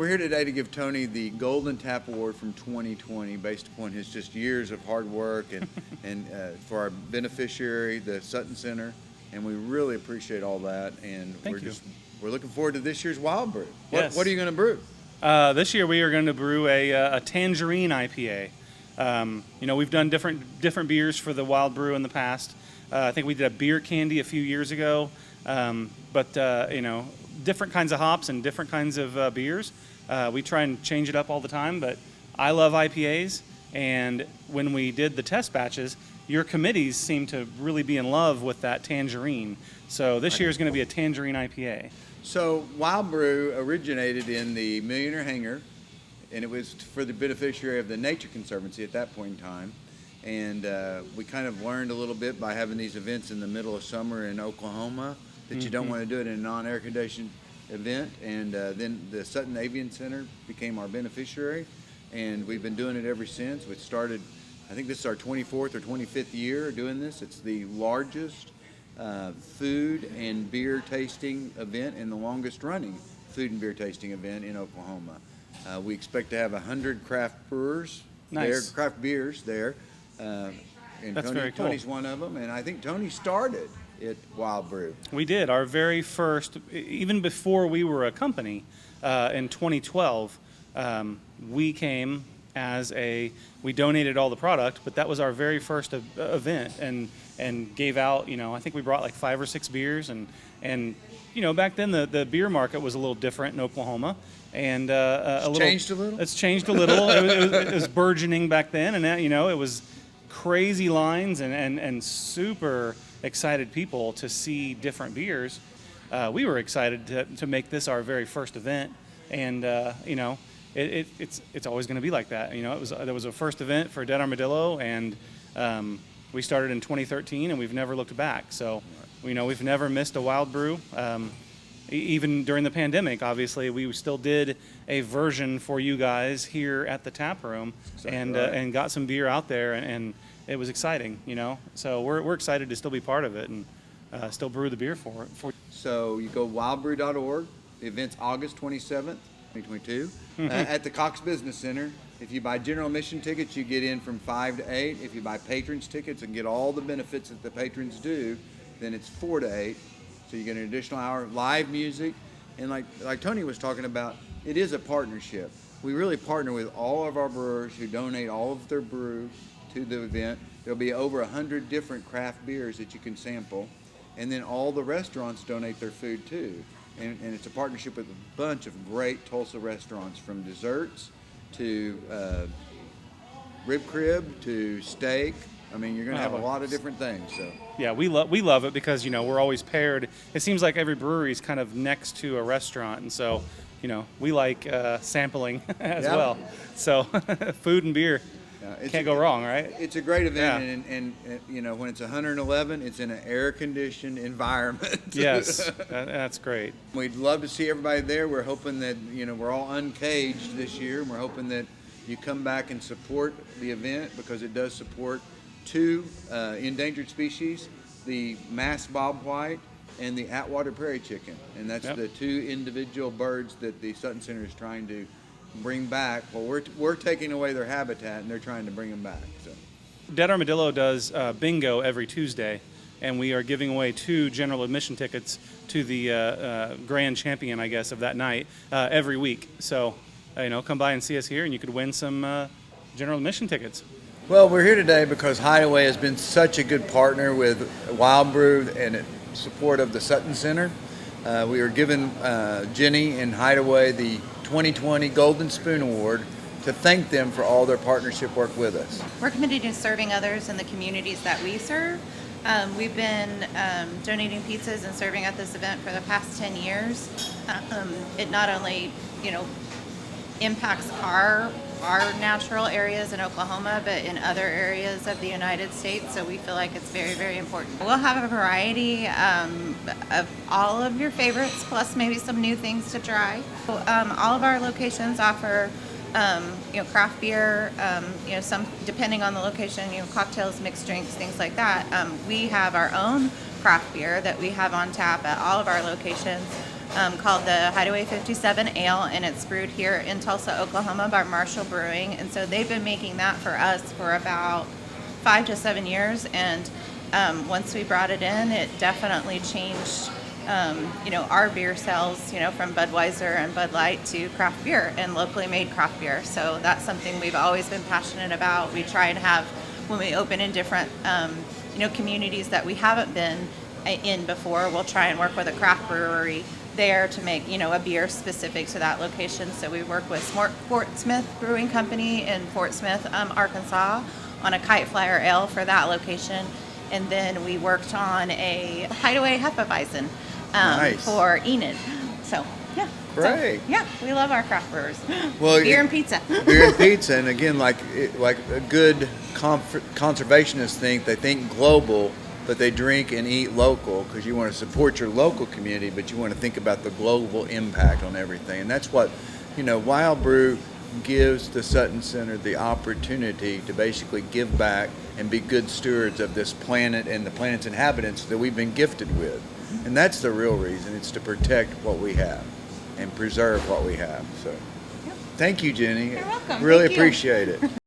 We're here today to give Tony the Golden Tap Award from 2020 based upon his just years of hard work and for our beneficiary, the Sutton Center, and we really appreciate all that. And we're looking forward to this year's Wild Brew. Yes. What are you going to brew? This year we are going to brew a tangerine IPA. We've done different beers for the Wild Brew in the past. I think we did a beer candy a few years ago, but different kinds of hops and different kinds of beers. We try and change it up all the time, but I love IPAs, and when we did the test batches, your committees seem to really be in love with that tangerine. So this year is going to be a tangerine IPA. So Wild Brew originated in the Millionaire Hangar, and it was for the beneficiary of the Nature Conservancy at that point in time. And we kind of learned a little bit by having these events in the middle of summer in Oklahoma that you don't want to do it in a non-air conditioned event. And then the Sutton Avian Center became our beneficiary, and we've been doing it ever since. We started, I think this is our 24th or 25th year doing this. It's the largest food and beer tasting event and the longest running food and beer tasting event in Oklahoma. We expect to have 100 craft brewers there, craft beers there. And That's very cool. Tony's one of them, and I think Tony started at Wild Brew. We did. Our very first, even before we were a company, in 2012, we came we donated all the product, but that was our very first event, and gave out, I think we brought like 5 or 6 beers, and back then the beer market was a little different in Oklahoma, and changed a little. It's changed a little. It was burgeoning back then, and it was crazy lines and super excited people to see different beers. We were excited to make this our very first event, and it's always going to be like that. There was a first event for Dead Armadillo, and we started in 2013, and we've never looked back. So we've never missed a Wild Brew. Even during the pandemic, obviously, we still did a version for you guys here at the tap room, and got some beer out there, and it was exciting, So we're excited to still be part of it and still brew the beer for it. So you go wildbrew.org. The event's August 27th, 2022, at the Cox Business Center. If you buy general admission tickets, you get in from 5 to 8. If you buy patrons tickets and get all the benefits that the patrons do, then it's 4 to 8. So you get an additional hour of live music. And like Tony was talking about, it is a partnership. We really partner with all of our brewers who donate all of their brew to the event. There'll be over 100 different craft beers that you can sample. And then all the restaurants donate their food too. And it's a partnership with a bunch of great Tulsa restaurants, from desserts to rib crib to steak. I mean, you're going to have a lot of different things. So yeah, we love it because we're always paired. It seems like every brewery is kind of next to a restaurant, and so we like sampling as well. So food and beer can't go wrong, right? It's a great event, and when it's 111, it's in an air-conditioned environment. Yes, that's great. We'd love to see everybody there. We're hoping that we're all uncaged this year, and we're hoping that you come back and support the event, because it does support 2 endangered species, the mass bobwhite and the Atwater prairie chicken, and that's the 2 individual birds that the Sutton Center is trying to bring back. Well, we're taking away their habitat, and they're trying to bring them back. So Dead Armadillo does bingo every Tuesday, and we are giving away 2 general admission tickets to the grand champion, I guess, of that night every week. So come by and see us here, and you could win some general admission tickets. Well, we're here today because Hideaway has been such a good partner with Wild Brew and in support of the Sutton Center. We were given Jenny and Hideaway the 2020 Golden Spoon Award to thank them for all their partnership work with us. We're committed to serving others in the communities that we serve. We've been donating pizzas and serving at this event for the past 10 years. It not only, impacts our natural areas in Oklahoma, but in other areas of the United States. So we feel like it's very, very important. We'll have a variety of all of your favorites, plus maybe some new things to try. All of our locations offer craft beer, some, depending on the location, cocktails, mixed drinks, things like that. We have our own craft beer that we have on tap at all of our locations. called the Hideaway 57 Ale, and it's brewed here in Tulsa, Oklahoma by Marshall Brewing. And so they've been making that for us for about 5 to 7 years. And once we brought it in, it definitely changed, our beer sales, from Budweiser and Bud Light to craft beer and locally made craft beer. So that's something we've always been passionate about. We try and have, when we open in different, communities that we haven't been in before, we'll try and work with a craft brewery there to make, a beer specific to that location. So we work with Fort Smith Brewing Company in Fort Smith, Arkansas, on a Kite Flyer Ale for that location. And then we worked on a Hideaway Hefeweizen Nice. for Enid. So, yeah. Great. So, yeah, we love our craft brewers. Well, Beer and pizza. Beer and pizza, and again, like a good conservationist they think global, but they drink and eat local, because you want to support your local community, but you want to think about the global impact on everything. And that's what, Wild Brew gives the Sutton Center the opportunity to basically give back and be good stewards of this planet and the planet's inhabitants that we've been gifted with. And that's the real reason. It's to protect what we have and preserve what we have. So, thank you, Jenny. You're welcome. Really Thank you. appreciate it.